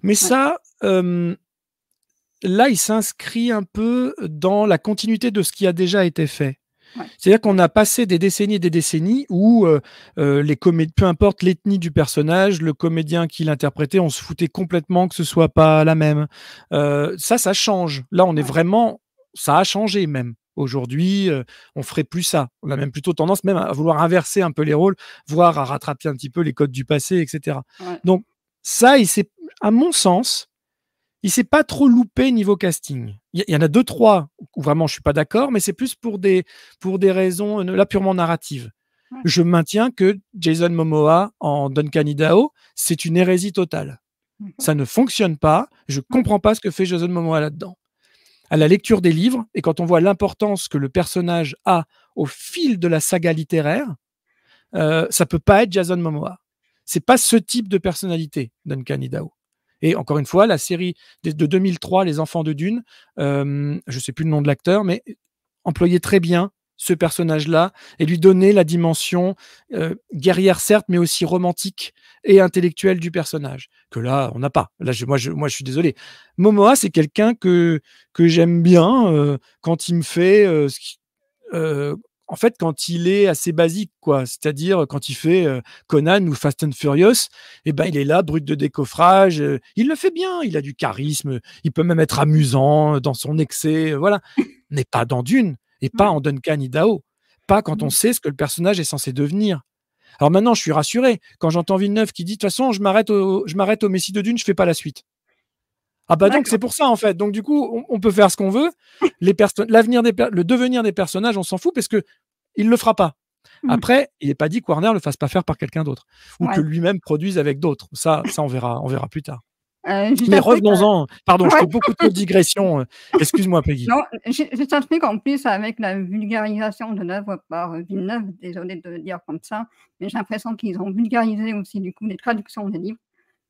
Mais ça, là, il s'inscrit un peu dans la continuité de ce qui a déjà été fait. C'est-à-dire qu'on a passé des décennies et des décennies où peu importe l'ethnie du personnage, le comédien qui l'interprétait, on se foutait complètement que ce soit pas la même. Ça change. Là, on est vraiment... Ça a changé même. Aujourd'hui, on ferait plus ça. On a même plutôt tendance même à vouloir inverser un peu les rôles, voire à rattraper un petit peu les codes du passé, etc. Donc ça, à mon sens, il s'est pas trop loupé niveau casting. Il y en a 2-3 où vraiment je suis pas d'accord, mais c'est plus pour des raisons là purement narratives. Je maintiens que Jason Momoa en Duncan Idaho, c'est une hérésie totale. Ça ne fonctionne pas. Je comprends pas ce que fait Jason Momoa là-dedans. À la lecture des livres, et quand on voit l'importance que le personnage a au fil de la saga littéraire, ça peut pas être Jason Momoa. C'est pas ce type de personnalité, Duncan Idaho. Et encore une fois, la série de 2003, Les Enfants de Dune, je ne sais plus le nom de l'acteur, mais employait très bien ce personnage-là et lui donnait la dimension guerrière, certes, mais aussi romantique et intellectuelle du personnage, que là, on n'a pas. Là, moi, je suis désolé. Momoa, c'est quelqu'un que j'aime bien quand il me fait... en fait, quand il est assez basique, quoi, c'est-à-dire quand il fait Conan ou Fast and Furious, il est là, brut de décoffrage, il le fait bien, il a du charisme, il peut même être amusant dans son excès, voilà, mais pas dans Dune, et pas en Duncan Idaho, pas quand on sait ce que le personnage est censé devenir. Alors maintenant, je suis rassuré, quand j'entends Villeneuve qui dit, de toute façon, je m'arrête au Messie de Dune, je fais pas la suite. Ah bah donc c'est pour ça en fait. Donc du coup, on peut faire ce qu'on veut. Le devenir des personnages, on s'en fout parce que il le fera pas. Après, il n'est pas dit que Warner le fasse pas faire par quelqu'un d'autre ou que lui-même produise avec d'autres. Ça on verra plus tard. Mais revenons-en. Pardon, je fais beaucoup trop de digressions. Excuse-moi, Peggy. Non, juste un truc en plus avec la vulgarisation de l'œuvre par Villeneuve. Désolé de le dire comme ça, mais j'ai l'impression qu'ils ont vulgarisé aussi du coup les traductions des livres.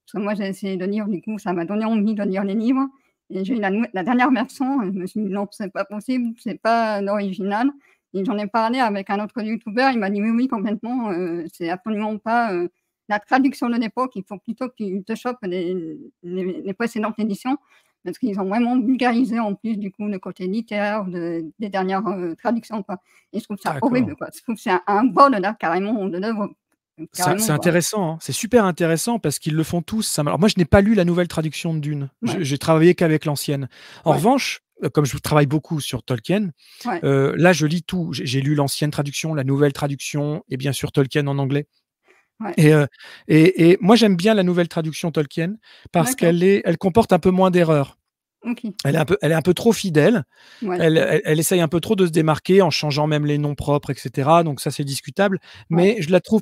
Parce que moi, j'ai essayé de lire, du coup, ça m'a donné envie de lire les livres. Et j'ai eu la dernière version, je me suis dit non, c'est pas possible, c'est pas l'original. Et j'en ai parlé avec un autre youtubeur, il m'a dit oui, complètement, c'est absolument pas la traduction de l'époque, il faut plutôt que tu te chopes les précédentes éditions, parce qu'ils ont vraiment vulgarisé en plus, du coup, le côté littéraire des dernières traductions, quoi. Et je trouve ça horrible, quoi. Je trouve que c'est un vol, là, carrément, de l'œuvre. C'est intéressant, hein. C'est super intéressant parce qu'ils le font tous. Alors moi, je n'ai pas lu la nouvelle traduction de Dune. J'ai travaillé qu'avec l'ancienne. En revanche, comme je travaille beaucoup sur Tolkien, là, je lis tout. J'ai lu l'ancienne traduction, la nouvelle traduction et bien sûr Tolkien en anglais. Et moi, j'aime bien la nouvelle traduction Tolkien parce qu'elle comporte un peu moins d'erreurs. Elle est un peu trop fidèle. Elle essaye un peu trop de se démarquer en changeant même les noms propres, etc. Donc ça, c'est discutable. Mais je la trouve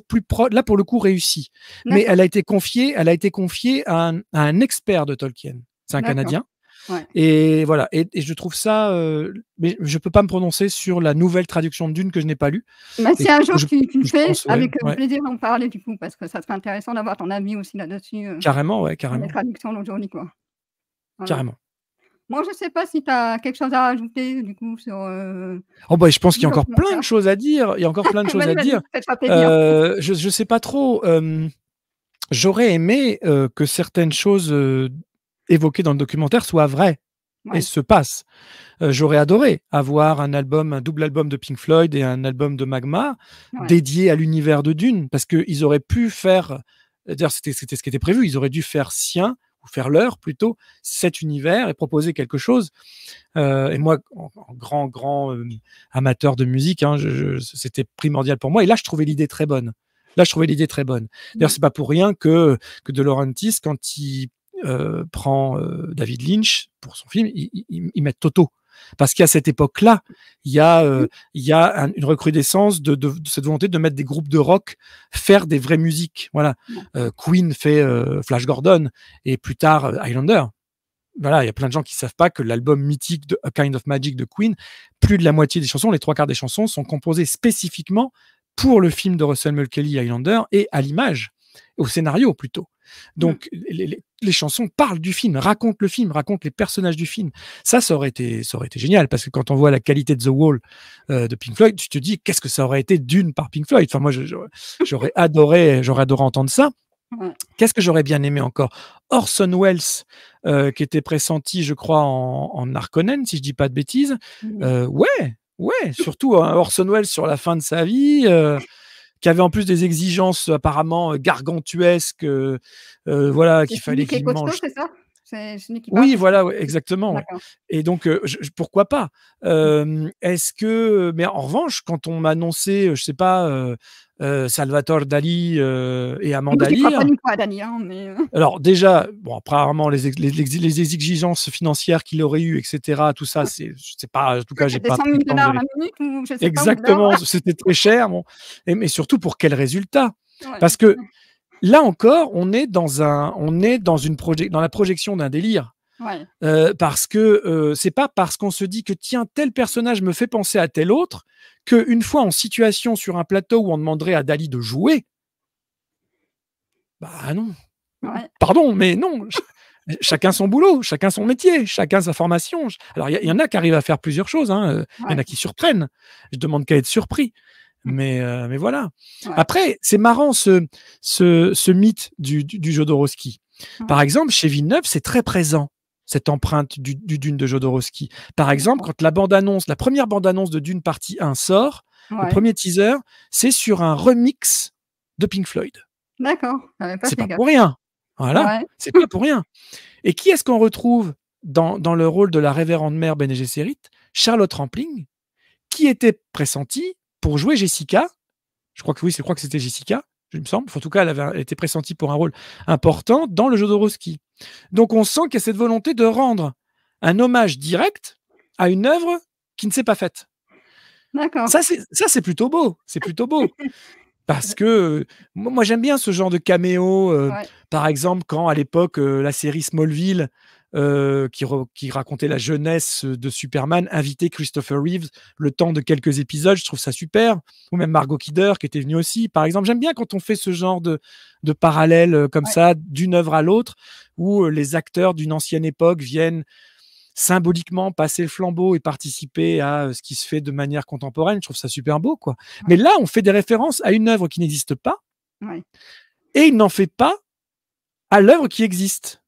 là, pour le coup, réussie. Mais elle a été confiée à un expert de Tolkien. C'est un Canadien. Et voilà. Et je trouve ça... mais je ne peux pas me prononcer sur la nouvelle traduction de Dune que je n'ai pas lue. Mais si un jour tu le fais, avec plaisir d'en parler, du coup, parce que ça serait intéressant d'avoir ton avis aussi là-dessus. Carrément. Les traductions d'aujourd'hui, quoi. Voilà. Carrément. Moi, je ne sais pas si tu as quelque chose à rajouter, du coup, sur... je pense qu'il y a encore plein de choses à dire. Il y a encore plein de choses à dire. Je ne sais pas trop. J'aurais aimé que certaines choses évoquées dans le documentaire soient vraies et se passent. J'aurais adoré avoir un double album de Pink Floyd et un album de Magma dédié à l'univers de Dune, parce qu'ils auraient pu faire... D'ailleurs, c'était ce qui était prévu. Ils auraient dû faire sien ou faire leur plutôt, cet univers et proposer quelque chose. Et moi, en grand amateur de musique, hein, c'était primordial pour moi. Et là, je trouvais l'idée très bonne. D'ailleurs, c'est pas pour rien que De Laurentiis, quand il prend David Lynch pour son film, il met Toto. Parce qu'à cette époque-là, il y a une recrudescence de cette volonté de mettre des groupes de rock faire des vraies musiques. Voilà, Queen fait Flash Gordon et plus tard Highlander. Voilà, il y a plein de gens qui savent pas que l'album mythique de A Kind of Magic de Queen, plus de la moitié des chansons, les 3/4 des chansons, sont composées spécifiquement pour le film de Russell Mulcahy, Highlander, et à l'image, au scénario plutôt. Donc, les chansons parlent du film, racontent le film, racontent les personnages du film. Ça aurait été génial, parce que quand on voit la qualité de The Wall de Pink Floyd, tu te dis, qu'est-ce que ça aurait été Dune par Pink Floyd. Enfin, moi, j'aurais adoré entendre ça. Qu'est-ce que j'aurais bien aimé encore? Orson Welles, qui était pressenti, je crois, en Harkonnen, si je dis pas de bêtises. Ouais, surtout Orson Welles sur la fin de sa vie, qui avait en plus des exigences apparemment gargantuesques, voilà, qu'il fallait qu'il mange. C'est ça? Oui, voilà, ouais, exactement. Ouais. Et donc, pourquoi pas? Est-ce que, mais en revanche, quand on m'a annoncé, je sais pas, Salvatore Dali et Amanda Lear. Je ne crois pas du tout à Dali, hein, mais... Alors déjà, bon, apparemment les exigences financières qu'il aurait eues, etc. Tout ça, c'est pas, en tout cas, j'ai pas. $100 000 la minute ou je sais exactement, pas. c'était très cher, bon. Mais surtout pour quel résultat? Ouais. Parce que là encore, on est dans la projection d'un délire. Ouais. Parce que c'est pas parce qu'on se dit que tiens, tel personnage me fait penser à tel autre qu'une fois en situation sur un plateau où on demanderait à Dali de jouer, bah non. Ouais. Pardon, mais non. Chacun son boulot, chacun son métier, chacun sa formation. Alors il y en a qui arrivent à faire plusieurs choses, hein. Il y en a qui surprennent. Je demande qu'à être surpris. Mais voilà. Ouais. Après, c'est marrant ce mythe du Jodorowsky. Par exemple, chez Villeneuve, c'est très présent, cette empreinte du Dune de Jodorowsky. Par exemple, quand la première bande-annonce de Dune partie 1 sort, le premier teaser, c'est sur un remix de Pink Floyd. D'accord. C'est pas pour rien. Voilà, c'est pas pour rien. Et qui est-ce qu'on retrouve dans le rôle de la révérende mère Bene Gesserit? Charlotte Rampling, qui était pressentie pour jouer Jessica. Je crois que c'était Jessica, il me semble. En tout cas, elle était pressentie pour un rôle important dans le Jodorowsky. Donc, on sent qu'il y a cette volonté de rendre un hommage direct à une œuvre qui ne s'est pas faite. D'accord. Ça, c'est plutôt beau. C'est plutôt beau. Parce que moi, j'aime bien ce genre de caméo. Par exemple, quand à l'époque, la série Smallville, qui racontait la jeunesse de Superman, invitait Christopher Reeves le temps de quelques épisodes, je trouve ça super. Ou même Margot Kidder qui était venue aussi. Par exemple, j'aime bien quand on fait ce genre de parallèle comme ça, d'une œuvre à l'autre, où les acteurs d'une ancienne époque viennent symboliquement passer le flambeau et participer à ce qui se fait de manière contemporaine. Je trouve ça super beau, quoi. Mais là, on fait des références à une œuvre qui n'existe pas, et il n'en fait pas à l'œuvre qui existe.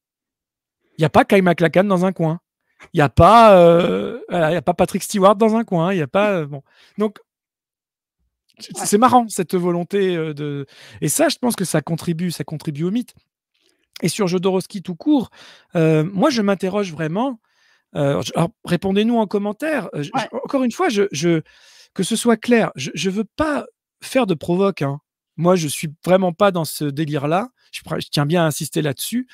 Il n'y a pas Kyle MacLachlan dans un coin. Il n'y a pas, Patrick Stewart dans un coin. Il n'y a pas. Bon. Donc, c'est marrant, cette volonté de. Et ça, je pense que ça contribue au mythe. Et sur Jodorowsky tout court, moi, je m'interroge vraiment. Alors, répondez-nous en commentaire. Encore une fois, que ce soit clair, je veux pas faire de provoque. Hein. Moi, je suis vraiment pas dans ce délire-là. Je tiens bien à insister là-dessus.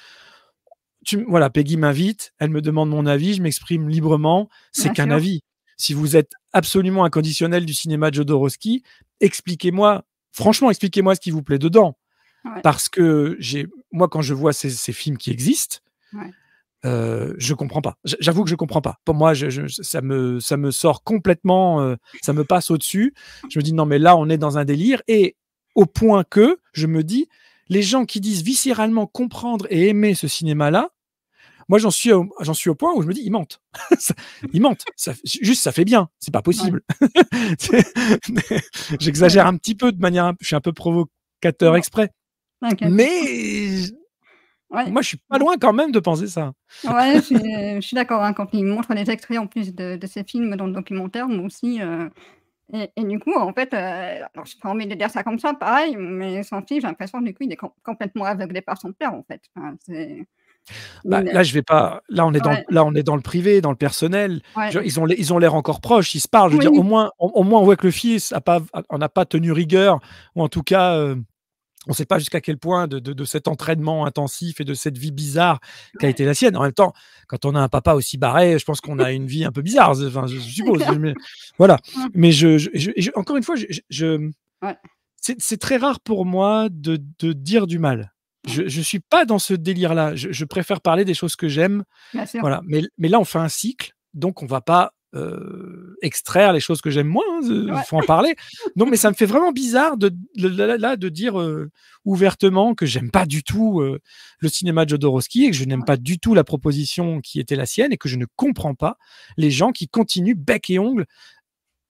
Voilà, Peggy m'invite, elle me demande mon avis, je m'exprime librement. C'est qu'un avis. Si vous êtes absolument inconditionnel du cinéma de Jodorowsky, expliquez-moi ce qui vous plaît dedans. Parce que moi, quand je vois ces films qui existent, je comprends pas. J'avoue que je comprends pas. Pour moi, ça me sort complètement, ça me passe au-dessus. Je me dis non, mais là, on est dans un délire, et au point que je me dis, les gens qui disent viscéralement comprendre et aimer ce cinéma-là, moi, j'en suis au point où je me dis, ils mentent. Ils mentent. Ça fait bien. C'est pas possible. J'exagère un petit peu de manière, je suis un peu provocateur exprès. Mais moi, je suis pas loin quand même de penser ça. Ouais, je suis d'accord. Hein, quand il montre les extraits en plus de ces films dans le documentaire, moi aussi. Et du coup, en fait, alors j'ai pas envie de dire ça comme ça, pareil, mais son fils, j'ai l'impression du coup, il est complètement aveuglé par son père, en fait. Enfin, Bah, là, je vais pas. Là, on est dans, Ouais. là, on est dans le privé, dans le personnel. Ouais. Ils ont l'air encore proches. Ils se parlent. Je veux dire, Oui. au moins, on voit que le fils n'a pas tenu rigueur, ou en tout cas, on ne sait pas jusqu'à quel point de cet entraînement intensif et de cette vie bizarre qu'a Ouais. été la sienne. En même temps, quand on a un papa aussi barré, je pense qu'on a une vie un peu bizarre. Enfin, je C'est suppose. clair. Mais voilà. Mmh. Mais encore une fois, Ouais. c'est très rare pour moi de dire du mal. Je suis pas dans ce délire-là. Je préfère parler des choses que j'aime. Bien sûr. Voilà. Mais là, on fait un cycle, donc on va pas extraire les choses que j'aime moins. Il Ouais. faut en parler. Non, mais ça me fait vraiment bizarre de dire ouvertement que j'aime pas du tout le cinéma de Jodorowsky et que je n'aime Ouais. pas du tout la proposition qui était la sienne et que je ne comprends pas les gens qui continuent bec et ongles,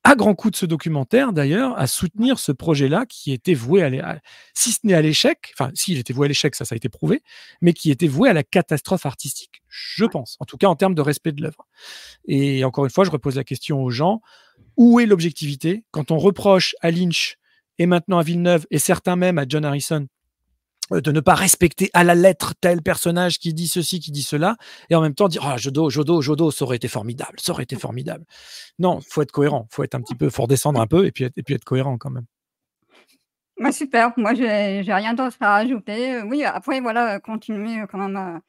à grands coups de ce documentaire d'ailleurs, à soutenir ce projet-là qui était voué si ce n'est à l'échec, enfin, s'il était voué à l'échec, ça a été prouvé, mais qui était voué à la catastrophe artistique, je pense, en tout cas en termes de respect de l'œuvre. Et encore une fois, je repose la question aux gens, où est l'objectivité quand on reproche à Lynch et maintenant à Villeneuve et certains même à John Harrison de ne pas respecter à la lettre tel personnage qui dit ceci, qui dit cela, et en même temps dire « Ah, Jodo, ça aurait été formidable, ça aurait été formidable ». Non, il faut être cohérent, il faut être un petit peu, faut redescendre un peu et puis être cohérent quand même. Bah, super, moi j'ai rien d'autre à rajouter. Oui, après voilà, continuez, quand même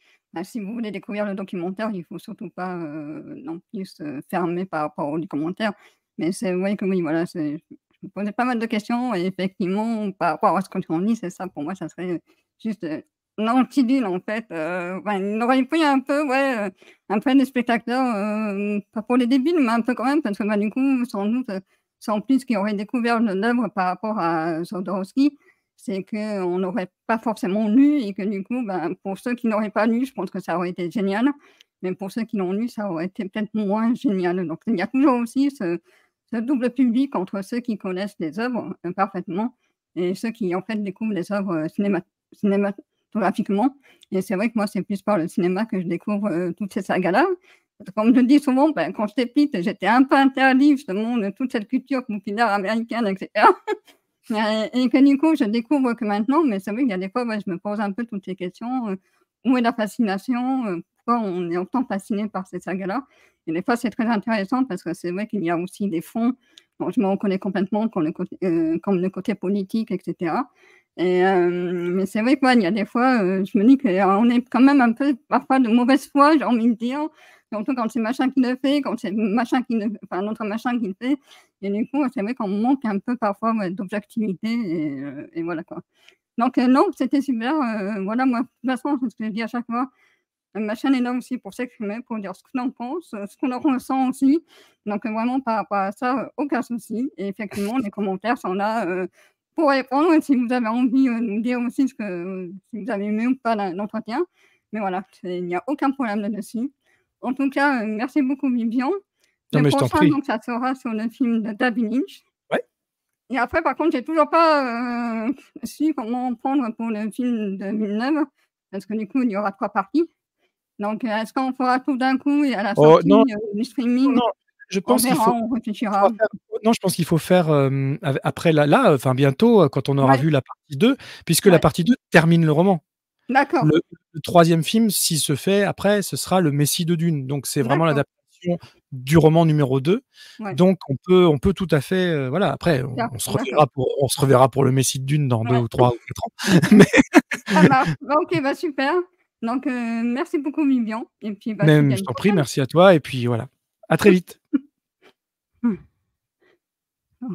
si vous voulez découvrir le documentaire, il faut surtout pas, non plus se fermer par rapport aux commentaires. Mais c'est vrai que oui, voilà, je me posais pas mal de questions et effectivement, par rapport à ce que tu en dis, c'est ça pour moi, ça serait juste, l'anti-Dune en fait, enfin, il aurait pris un peu, ouais, un peu des spectateurs, pas pour les débiles, mais un peu quand même parce que, bah, du coup, sans doute, sans plus qui auraient découvert l'œuvre par rapport à Jodorowsky, c'est qu'on n'aurait pas forcément lu et que du coup, ben, pour ceux qui n'auraient pas lu, je pense que ça aurait été génial, mais pour ceux qui l'ont lu, ça aurait été peut-être moins génial. Donc il y a toujours aussi ce double public entre ceux qui connaissent les œuvres, parfaitement et ceux qui, en fait, découvrent les œuvres, cinématographiquement et c'est vrai que moi, c'est plus par le cinéma que je découvre, toutes ces sagas-là. Comme je dis souvent, ben, quand j'étais petite, j'étais un peu interdite justement de toute cette culture populaire américaine et cetera et que du coup, je découvre que maintenant, mais c'est vrai qu'il y a des fois, ouais, je me pose un peu toutes ces questions, où est la fascination? Pourquoi on est autant fasciné par ces sagas-là? Et des fois, c'est très intéressant parce que c'est vrai qu'il y a aussi des fonds dont je me reconnais complètement comme le côté politique et cetera mais c'est vrai que, ouais, il y a des fois, je me dis qu'on est quand même un peu parfois de mauvaise foi, j'ai envie de dire, surtout quand c'est machin qui le fait, quand c'est machin qui le enfin l'autre machin qui le fait et du coup, c'est vrai qu'on manque un peu parfois, ouais, d'objectivité et voilà quoi. Donc non, c'était super, voilà moi, de toute façon, c'est ce que je dis à chaque fois, ma chaîne est là aussi pour s'exprimer, pour dire ce que l'on pense, ce qu'on en ressent aussi. Donc vraiment par rapport à ça, aucun souci et effectivement les commentaires sont là, pour répondre et si vous avez envie, de nous dire aussi si vous avez aimé ou pas l'entretien. Mais voilà, il n'y a aucun problème là-dessus. En tout cas, merci beaucoup Vivian. Non, Le mais je t'en prochain prie. donc ça sera sur le film de David Lynch. Ouais. Et après par contre, j'ai toujours pas, su comment prendre pour le film de Villeneuve, parce que du coup, il y aura 3 parties. Donc, est-ce qu'on fera tout d'un coup et à la Oh sortie, non, du streaming, non, je on pense qu'il verra, faut on il faudra réfléchira? faire non, je pense qu'il faut faire, après enfin bientôt, quand on aura Ouais, vu la partie 2, puisque la ouais, partie 2 termine le roman. d'accord, Le 3e film, s'il se fait après, ce sera le Messie de Dune. Donc c'est vraiment d'accord, l'adaptation du roman numéro 2. ouais, Donc on peut tout à fait, voilà, après super, d'accord, on se reverra pour le Messie de Dune dans 2 ouais, ou 3 ou 4 ans. Mais ça marche. Bah, OK, bah, super. Donc, merci beaucoup Vivian et puis, bah, je te dis même à je une t'en prie, prochaine. merci à toi et puis voilà. À très vite. Mmh. Oh.